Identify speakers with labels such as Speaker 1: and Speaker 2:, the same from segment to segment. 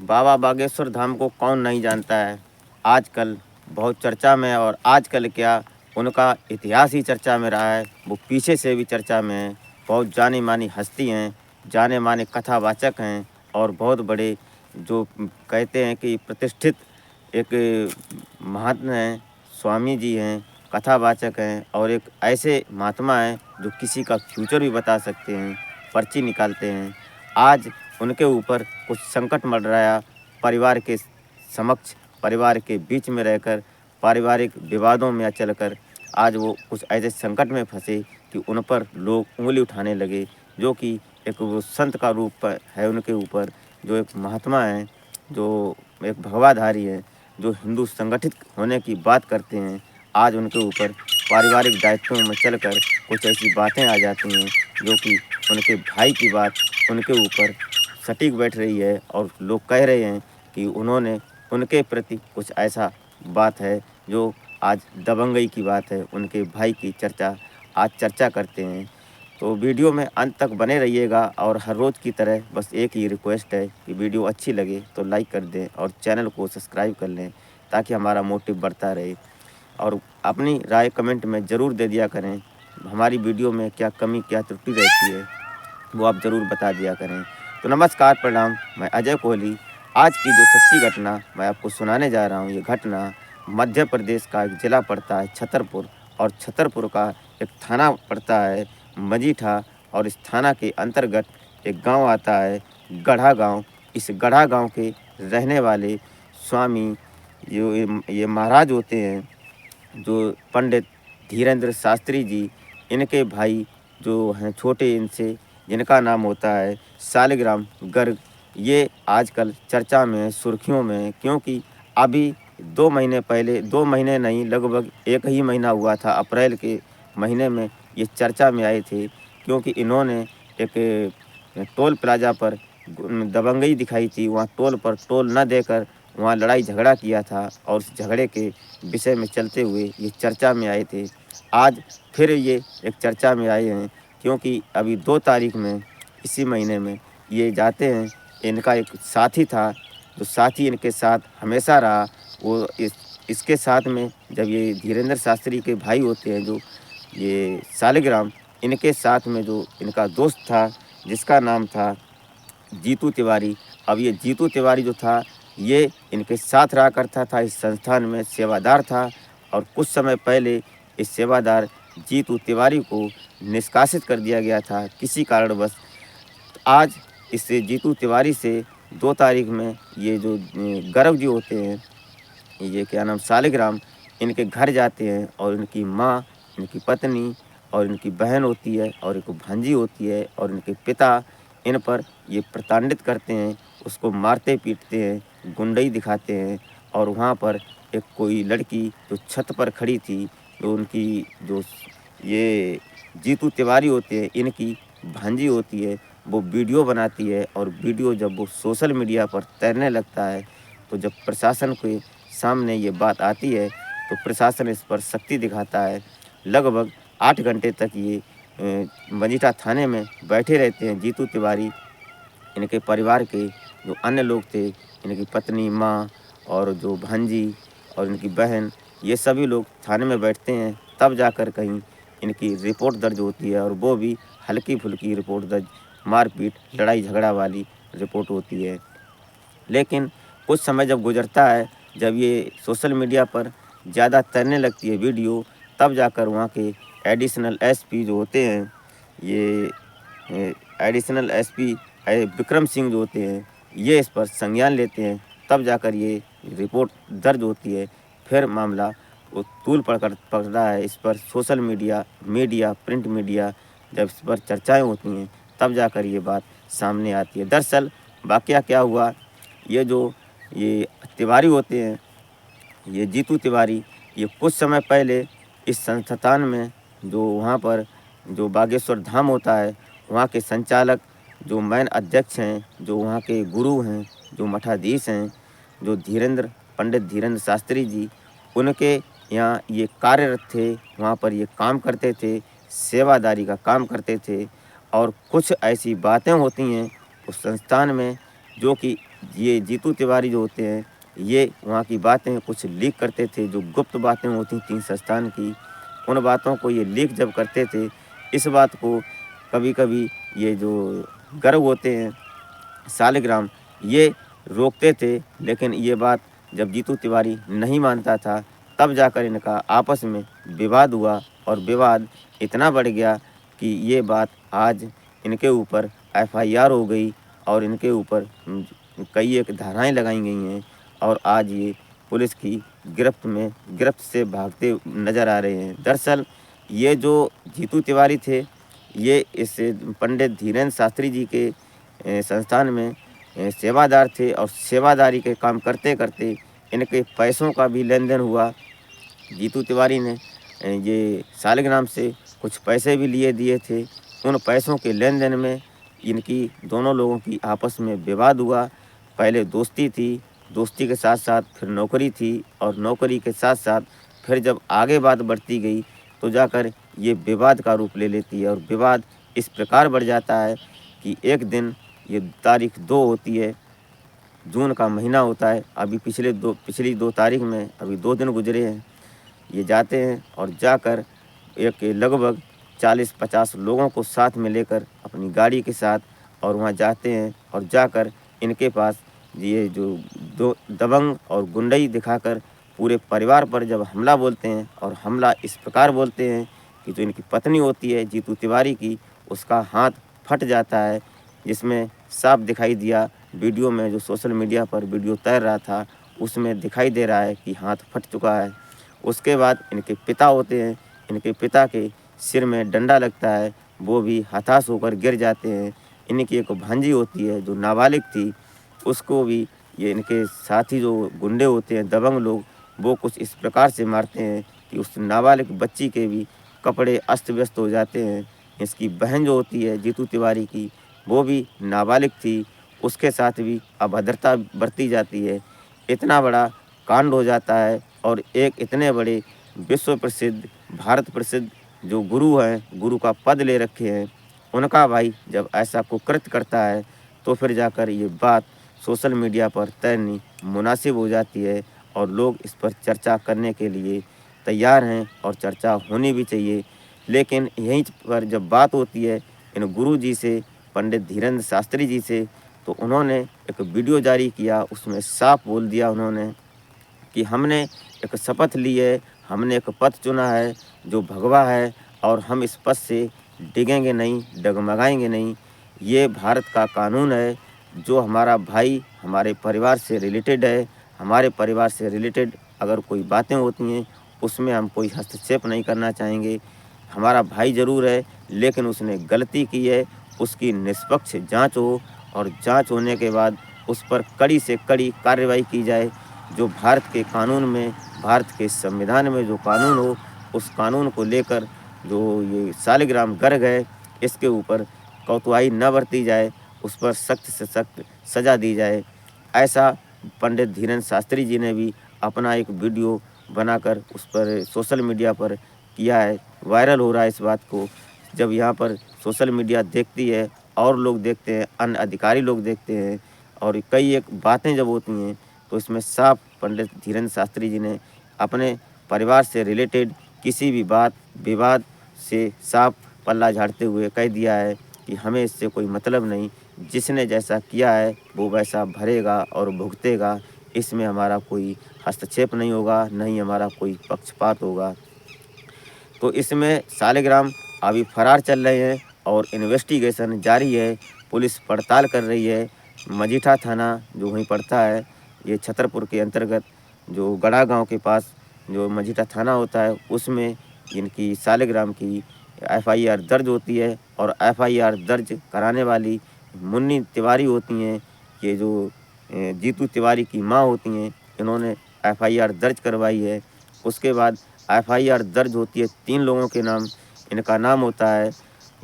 Speaker 1: बाबा बागेश्वर धाम को कौन नहीं जानता है। आजकल बहुत चर्चा में, और आजकल क्या, उनका इतिहास ही चर्चा में रहा है। वो पीछे से भी चर्चा में है। बहुत जानी मानी हस्ती हैं, जाने माने कथावाचक हैं, और बहुत बड़े जो कहते हैं कि प्रतिष्ठित एक महात्मा हैं, स्वामी जी हैं, कथावाचक हैं, और एक ऐसे महात्मा हैं जो किसी का फ्यूचर भी बता सकते हैं, पर्ची निकालते हैं। आज उनके ऊपर कुछ संकट मंडराया। परिवार के समक्ष, परिवार के बीच में रहकर, पारिवारिक विवादों में चलकर आज वो कुछ ऐसे संकट में फंसे कि उन पर लोग उँगली उठाने लगे। जो कि एक वो संत का रूप है उनके ऊपर, जो एक महात्मा हैं, जो एक भगवाधारी हैं, जो हिंदू संगठित होने की बात करते हैं। आज उनके ऊपर पारिवारिक दायित्वों में चलकर कुछ ऐसी बातें आ जाती हैं जो कि उनके भाई की बात उनके ऊपर सटीक बैठ रही है, और लोग कह रहे हैं कि उन्होंने उनके प्रति कुछ ऐसा बात है जो आज दबंगई की बात है। उनके भाई की आज चर्चा करते हैं। तो वीडियो में अंत तक बने रहिएगा, और हर रोज़ की तरह बस एक ही रिक्वेस्ट है कि वीडियो अच्छी लगे तो लाइक कर दें और चैनल को सब्सक्राइब कर लें, ताकि हमारा मोटिव बढ़ता रहे। और अपनी राय कमेंट में ज़रूर दे दिया करें। हमारी वीडियो में क्या कमी, क्या त्रुटि रहती है, वो आप ज़रूर बता दिया करें। तो नमस्कार, प्रणाम, मैं अजय कोहली। आज की जो सच्ची घटना मैं आपको सुनाने जा रहा हूँ, ये घटना मध्य प्रदेश का एक ज़िला पड़ता है छतरपुर, और छतरपुर का एक थाना पड़ता है मजीठा, और इस थाना के अंतर्गत एक गांव आता है गढ़ा गांव। इस गढ़ा गांव के रहने वाले स्वामी, ये महाराज होते हैं, जो पंडित धीरेन्द्र शास्त्री जी, इनके भाई जो हैं छोटे इनसे, जिनका नाम होता है शालिग्राम गर्ग। ये आजकल चर्चा में है, सुर्खियों में है, क्योंकि अभी 2 महीने पहले, 2 महीने नहीं, लगभग 1 ही महीना हुआ था, अप्रैल के महीने में ये चर्चा में आए थे। क्योंकि इन्होंने एक टोल प्लाज़ा पर दबंगई दिखाई थी। वहाँ टोल पर टोल न देकर वहाँ लड़ाई झगड़ा किया था, और उस झगड़े के विषय में चलते हुए ये चर्चा में आए थे। आज फिर ये एक चर्चा में आए हैं, क्योंकि अभी 2 तारीख में, इसी महीने में ये जाते हैं। इनका एक साथी था, जो साथी इनके साथ हमेशा रहा, वो इसके साथ में, जब ये धीरेन्द्र शास्त्री के भाई होते हैं, जो ये शालिग्राम, इनके साथ में जो इनका दोस्त था, जिसका नाम था जीतू तिवारी। अब ये जीतू तिवारी जो था, ये इनके साथ रहा करता था, इस संस्थान में सेवादार था, और कुछ समय पहले इस सेवादार जीतू तिवारी को निष्कासित कर दिया गया था किसी कारणवश। आज इस जीतू तिवारी से 2 तारीख में ये जो गर्ग जी होते हैं, ये क्या नाम, शालिग्राम, इनके घर जाते हैं, और इनकी माँ, इनकी पत्नी और इनकी बहन होती है, और एक भांजी होती है, और इनके पिता इन पर ये प्रताड़ित करते हैं, उसको मारते पीटते हैं, गुंडई दिखाते हैं। और वहाँ पर एक कोई लड़की जो छत पर खड़ी थी, जो उनकी जो ये जीतू तिवारी होते हैं, इनकी भांजी होती है, वो वीडियो बनाती है, और वीडियो जब वो सोशल मीडिया पर तैरने लगता है, तो जब प्रशासन के सामने ये बात आती है, तो प्रशासन इस पर सख्ती दिखाता है। लगभग 8 घंटे तक ये मजीठा थाने में बैठे रहते हैं जीतू तिवारी। इनके परिवार के जो अन्य लोग थे, इनकी पत्नी, माँ, और जो भांजी और इनकी बहन, ये सभी लोग थाने में बैठते हैं। तब जाकर कहीं इनकी रिपोर्ट दर्ज होती है, और वो भी हल्की-फुल्की रिपोर्ट दर्ज, मारपीट, लड़ाई झगड़ा वाली रिपोर्ट होती है। लेकिन कुछ समय जब गुज़रता है, जब ये सोशल मीडिया पर ज़्यादा तैरने लगती है वीडियो, तब जाकर वहाँ के एडिशनल एसपी जो होते हैं, ये एडिशनल एसपी विक्रम सिंह जो होते हैं, ये इस पर संज्ञान लेते हैं। तब जाकर ये रिपोर्ट दर्ज होती है। फिर मामला वो तूल पकड़ता है। इस पर सोशल मीडिया, प्रिंट मीडिया, जब इस पर चर्चाएँ होती हैं, तब जाकर ये बात सामने आती है। दरअसल वाक़या क्या हुआ, ये तिवारी होते हैं, ये जीतू तिवारी, ये कुछ समय पहले इस संस्थान में, जो वहाँ पर जो बागेश्वर धाम होता है, वहाँ के संचालक, जो मेन अध्यक्ष हैं, जो वहाँ के गुरु हैं, जो मठाधीश हैं, जो पंडित धीरेन्द्र शास्त्री जी, उनके यहाँ ये कार्यरत थे। वहाँ पर ये काम करते थे, सेवादारी का काम करते थे। और कुछ ऐसी बातें होती हैं उस संस्थान में, जो कि ये जीतू तिवारी जो होते हैं, ये वहाँ की बातें कुछ लीक करते थे, जो गुप्त बातें होती थीं संस्थान की, उन बातों को ये लीक जब करते थे, इस बात को कभी-कभी ये जो गर्व होते हैं सालिग्राम, ये रोकते थे, लेकिन ये बात जब जीतू तिवारी नहीं मानता था, तब जाकर इनका आपस में विवाद हुआ और विवाद इतना बढ़ गया कि ये बात आज इनके ऊपर एफआईआर हो गई और इनके ऊपर कई एक धाराएँ लगाई गई हैं और आज ये पुलिस की गिरफ्त से भागते नज़र आ रहे हैं। दरअसल ये जो जीतू तिवारी थे, ये इस पंडित धीरेन्द्र शास्त्री जी के संस्थान में सेवादार थे और सेवादारी के काम करते-करते इनके पैसों का भी लेन-देन हुआ। जीतू तिवारी ने ये सालिग्राम से कुछ पैसे भी लिए दिए थे। उन पैसों के लेन-देन में इनकी दोनों लोगों की आपस में विवाद हुआ। पहले दोस्ती थी, दोस्ती के साथ-साथ फिर नौकरी थी और नौकरी के साथ-साथ फिर जब आगे बात बढ़ती गई, तो जाकर ये विवाद का रूप ले लेती है और विवाद इस प्रकार बढ़ जाता है कि एक दिन ये तारीख 2 होती है, जून का महीना होता है। अभी पिछली 2 तारीख में अभी 2 दिन गुज़रे हैं। ये जाते हैं और जाकर एक लगभग 40-50 लोगों को साथ में लेकर अपनी गाड़ी के साथ और वहाँ जाते हैं और जाकर इनके पास ये जो दो दबंग और गुंडई दिखाकर पूरे परिवार पर जब हमला बोलते हैं और हमला इस प्रकार बोलते हैं कि जो इनकी पत्नी होती है जीतू तिवारी की, उसका हाथ फट जाता है, जिसमें साफ दिखाई दिया वीडियो में, जो सोशल मीडिया पर वीडियो तैर रहा था, उसमें दिखाई दे रहा है कि हाथ फट चुका है। उसके बाद इनके पिता होते हैं, इनके पिता के सिर में डंडा लगता है, वो भी हताश होकर गिर जाते हैं। इनकी एक भांजी होती है जो नाबालिग थी, उसको भी ये इनके साथी जो गुंडे होते हैं, दबंग लोग, वो कुछ इस प्रकार से मारते हैं कि उस नाबालिग बच्ची के भी कपड़े अस्त-व्यस्त हो जाते हैं। इसकी बहन जो होती है जीतू तिवारी की, वो भी नाबालिग थी, उसके साथ भी अभद्रता बरती जाती है। इतना बड़ा कांड हो जाता है और एक इतने बड़े विश्व प्रसिद्ध, भारत प्रसिद्ध जो गुरु हैं, गुरु का पद ले रखे हैं, उनका भाई जब ऐसा कुकृत्य करता है, तो फिर जाकर ये बात सोशल मीडिया पर तैरनी मुनासिब हो जाती है और लोग इस पर चर्चा करने के लिए तैयार हैं और चर्चा होनी भी चाहिए। लेकिन यहीं पर जब बात होती है इन गुरु जी से, पंडित धीरेन्द्र शास्त्री जी से, तो उन्होंने एक वीडियो जारी किया, उसमें साफ बोल दिया उन्होंने कि हमने एक शपथ ली है, हमने एक पथ चुना है जो भगवा है और हम इस पथ से डिगेंगे नहीं, डगमगाएंगे नहीं। ये भारत का कानून है, जो हमारा भाई हमारे परिवार से रिलेटेड है, हमारे परिवार से रिलेटेड अगर कोई बातें होती हैं, उसमें हम कोई हस्तक्षेप नहीं करना चाहेंगे। हमारा भाई ज़रूर है, लेकिन उसने गलती की है, उसकी निष्पक्ष जाँच हो और जाँच होने के बाद उस पर कड़ी से कड़ी कार्रवाई की जाए। जो भारत के कानून में, भारत के संविधान में जो कानून हो, उस कानून को लेकर जो ये सालिग्राम गर्ग है, इसके ऊपर कोतवाही न बरती जाए, उस पर सख्त से सख्त सज़ा दी जाए। ऐसा पंडित धीरेन्द्र शास्त्री जी ने भी अपना एक वीडियो बनाकर उस पर सोशल मीडिया पर किया है, वायरल हो रहा है इस बात को। जब यहाँ पर सोशल मीडिया देखती है और लोग देखते हैं, अन्य अधिकारी लोग देखते हैं और कई एक बातें जब होती हैं, तो इसमें साफ पंडित धीरेन्द्र शास्त्री जी ने अपने परिवार से रिलेटेड किसी भी बात विवाद से साफ पल्ला झाड़ते हुए कह दिया है कि हमें इससे कोई मतलब नहीं, जिसने जैसा किया है वो वैसा भरेगा और भुगतेगा, इसमें हमारा कोई हस्तक्षेप नहीं होगा, न ही हमारा कोई पक्षपात होगा। तो इसमें सालिग्राम अभी फरार चल रहे हैं और इन्वेस्टिगेशन जारी है, पुलिस पड़ताल कर रही है। मजीठा थाना जो वहीं पड़ता है, ये छतरपुर के अंतर्गत जो गढ़ा गांव के पास जो मजीठा थाना होता है, उसमें इनकी सालिग्राम की एफआईआर दर्ज होती है और एफआईआर दर्ज कराने वाली मुन्नी तिवारी होती हैं, ये जो जीतू तिवारी की माँ होती हैं, इन्होंने एफआईआर दर्ज करवाई है। उसके बाद एफआईआर दर्ज होती है 3 लोगों के नाम, इनका नाम होता है,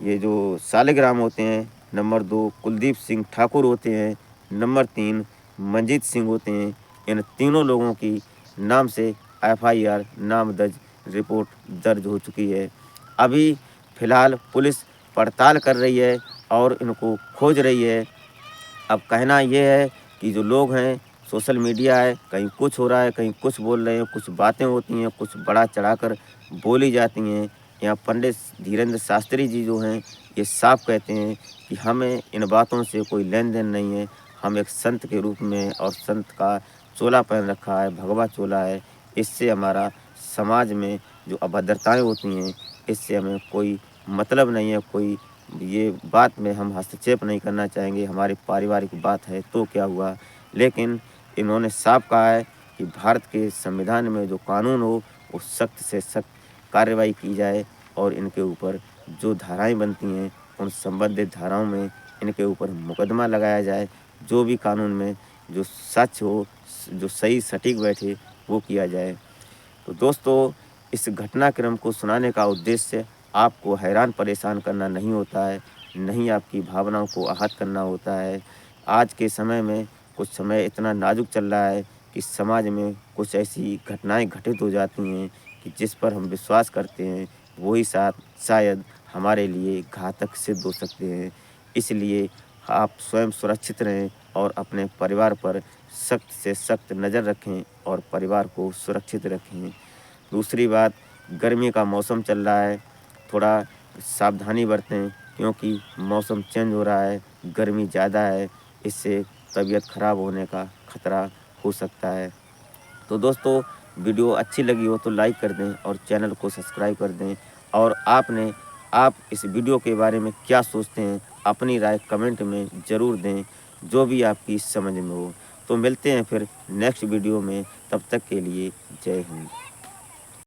Speaker 1: ये जो सालिग्राम होते हैं, नंबर 2 कुलदीप सिंह ठाकुर होते हैं, नंबर 3 मंजीत सिंह होते हैं। इन तीनों लोगों की नाम से एफआईआर नाम दर्ज रिपोर्ट दर्ज हो चुकी है। अभी फ़िलहाल पुलिस पड़ताल कर रही है और इनको खोज रही है। अब कहना ये है कि जो लोग हैं, सोशल मीडिया है, कहीं कुछ हो रहा है, कहीं कुछ बोल रहे हैं, कुछ बातें होती हैं, कुछ बढ़ा चढ़ाकर बोली जाती हैं। यहाँ पंडित धीरेन्द्र शास्त्री जी जो हैं, ये साफ कहते हैं कि हमें इन बातों से कोई लेन देन नहीं है। हम एक संत के रूप में, और संत का चोला पहन रखा है, भगवा चोला है। इससे हमारा समाज में जो अभद्रताएं होती हैं, इससे हमें कोई मतलब नहीं है। कोई ये बात में हम हस्तक्षेप नहीं करना चाहेंगे। हमारी पारिवारिक बात है तो क्या हुआ, लेकिन इन्होंने साफ कहा है कि भारत के संविधान में जो कानून हो, वो सख्त से सख्त कार्रवाई की जाए, और इनके ऊपर जो धाराएं बनती हैं, उन संबंधित धाराओं में इनके ऊपर मुकदमा लगाया जाए। जो भी कानून में जो सच हो, जो सही सटीक बैठे, वो किया जाए। तो दोस्तों, इस घटनाक्रम को सुनाने का उद्देश्य आपको हैरान परेशान करना नहीं होता है, नहीं आपकी भावनाओं को आहत करना होता है। आज के समय में कुछ समय इतना नाजुक चल रहा है कि समाज में कुछ ऐसी घटनाएं घटित हो जाती हैं कि जिस पर हम विश्वास करते हैं, वही शायद हमारे लिए घातक सिद्ध हो सकते हैं। इसलिए आप स्वयं सुरक्षित रहें और अपने परिवार पर सख्त से सख्त नज़र रखें और परिवार को सुरक्षित रखें। दूसरी बात, गर्मी का मौसम चल रहा है, थोड़ा सावधानी बरतें, क्योंकि मौसम चेंज हो रहा है, गर्मी ज़्यादा है, इससे तबीयत खराब होने का खतरा हो सकता है। तो दोस्तों, वीडियो अच्छी लगी हो तो लाइक कर दें और चैनल को सब्सक्राइब कर दें। और आप इस वीडियो के बारे में क्या सोचते हैं, अपनी राय कमेंट में ज़रूर दें, जो भी आपकी समझ में हो। तो मिलते हैं फिर नेक्स्ट वीडियो में, तब तक के लिए जय हिंद।